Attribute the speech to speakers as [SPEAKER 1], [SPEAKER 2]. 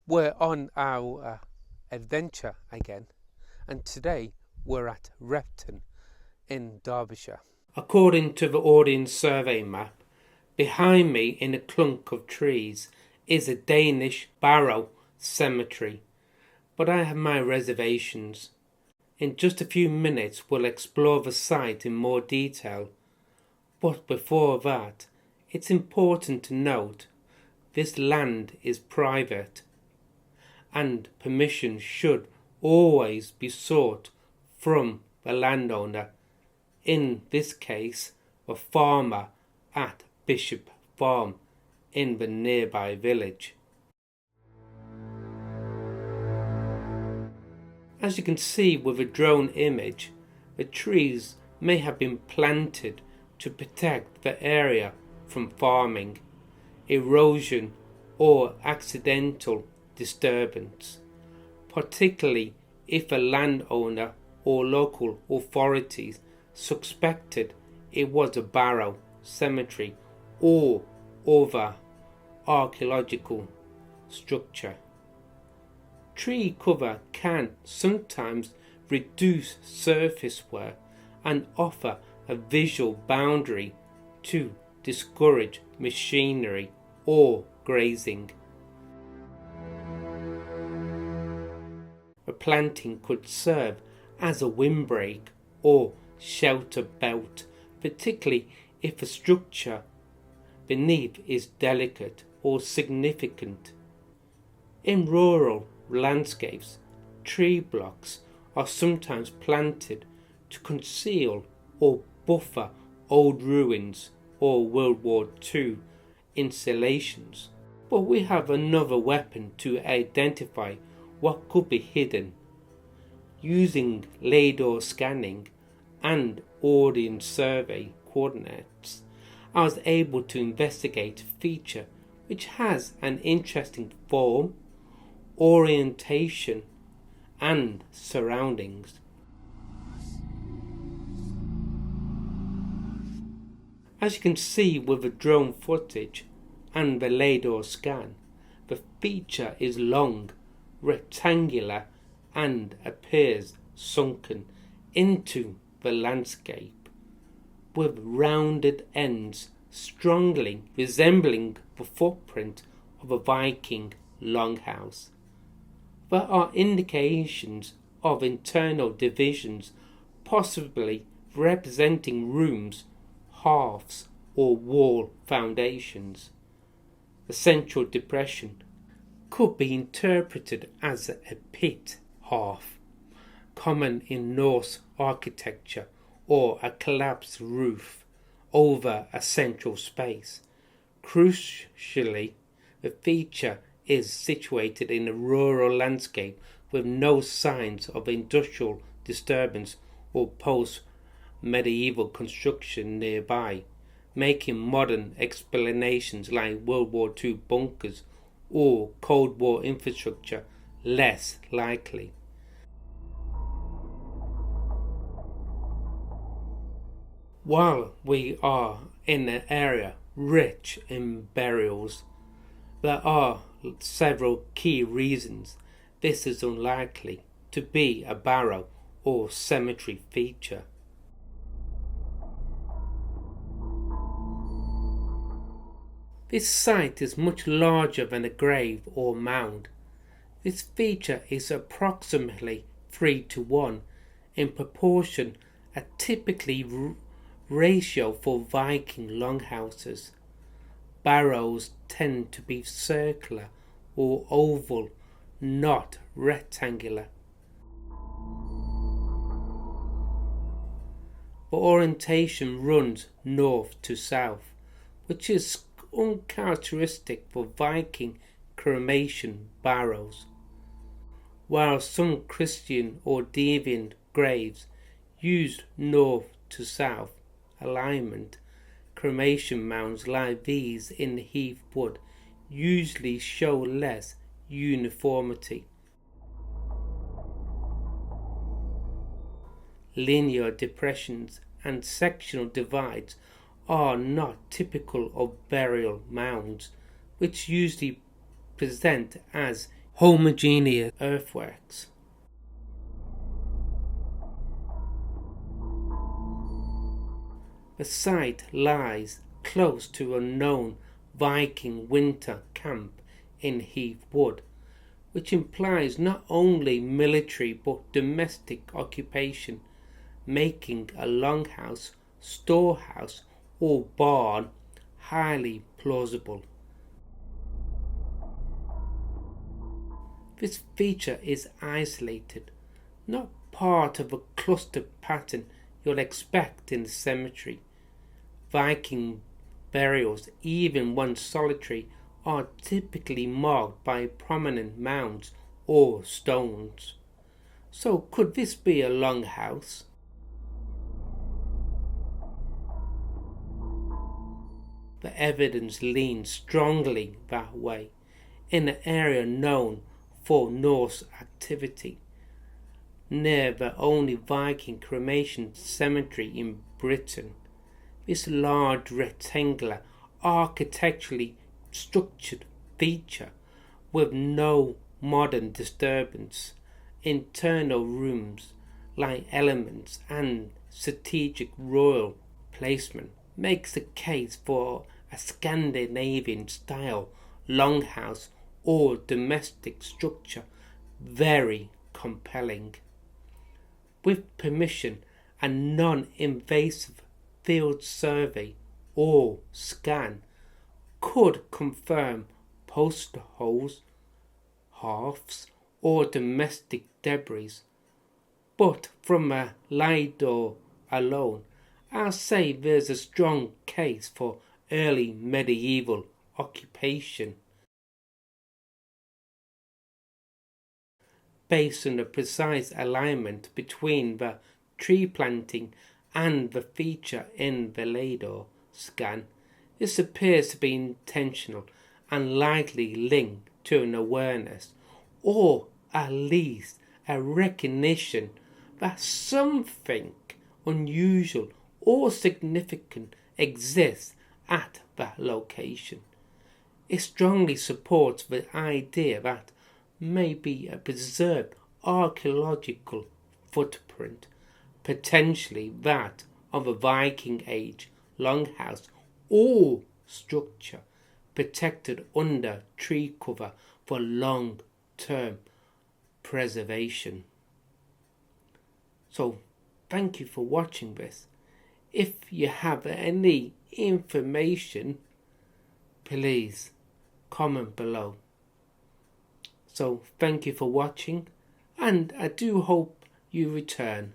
[SPEAKER 1] We're on our adventure again, and today we're at Repton in Derbyshire. According to the Ordnance Survey map, behind me in a clump of trees is a Danish Barrow Cemetery, but I have my reservations. In just a few minutes we'll explore the site in more detail, but before that, it's important to note this land is private, and permission should always be sought from the landowner, in this case a farmer at Bishop Farm in the nearby village. As you can see with the drone image, the trees may have been planted to protect the area from farming, erosion or accidental disturbance, particularly if a landowner or local authorities suspected it was a barrow cemetery or other archaeological structure. Tree cover can sometimes reduce surface wear and offer a visual boundary to discourage machinery or grazing. A planting could serve as a windbreak or shelter belt, particularly if a structure beneath is delicate or significant. In rural landscapes, tree blocks are sometimes planted to conceal or buffer old ruins or World War II installations. But we have another weapon to identify what could be hidden. Using LiDAR scanning and Ordnance Survey coordinates, I was able to investigate a feature which has an interesting form, orientation and surroundings. As you can see with the drone footage and the LiDAR scan, the feature is long, rectangular and appears sunken into the landscape, with rounded ends strongly resembling the footprint of a Viking Longhouse. There are indications of internal divisions, possibly representing rooms, halves or wall foundations. The central depression could be interpreted as a pit half, common in Norse architecture, or a collapsed roof over a central space. Crucially, the feature is situated in a rural landscape with no signs of industrial disturbance or post-medieval construction nearby, making modern explanations like World War II bunkers or Cold War infrastructure less likely. While we are in an area rich in burials, there are several key reasons this is unlikely to be a barrow or cemetery feature. This site is much larger than a grave or mound. This feature is approximately 3:1 in proportion, a typically ratio for Viking longhouses. Barrows tend to be circular or oval, not rectangular. The orientation runs north to south, which is uncharacteristic for Viking cremation barrows. While some Christian or deviant graves used north to south alignment, cremation mounds like these in heath wood usually show less uniformity. Linear depressions and sectional divides are not typical of burial mounds, which usually present as homogeneous earthworks. The site lies close to a known Viking winter camp in Heath Wood, which implies not only military but domestic occupation, making a longhouse, storehouse or barn highly plausible. This feature is isolated, not part of a clustered pattern you'll expect in the cemetery. Viking burials, even once solitary, are typically marked by prominent mounds or stones. So could this be a longhouse? The evidence leans strongly that way. In an area known for Norse activity, near the only Viking cremation cemetery in Britain, this large rectangular, architecturally structured feature with no modern disturbance, internal rooms, light elements and strategic royal placement makes a case for a Scandinavian style longhouse or domestic structure very compelling. With permission, a non-invasive field survey or scan could confirm post holes, hearths or domestic debris, but from a LiDAR alone, I'll say there's a strong case for early medieval occupation. Based on the precise alignment between the tree planting and the feature in the LiDAR scan, this appears to be intentional and likely linked to an awareness, or at least a recognition, that something unusual or significant exists at that location. It strongly supports the idea that maybe a preserved archaeological footprint, potentially that of a Viking Age longhouse or structure protected under tree cover for long-term preservation. So thank you for watching this. If you have any information, please comment below. So thank you for watching, and I do hope you return.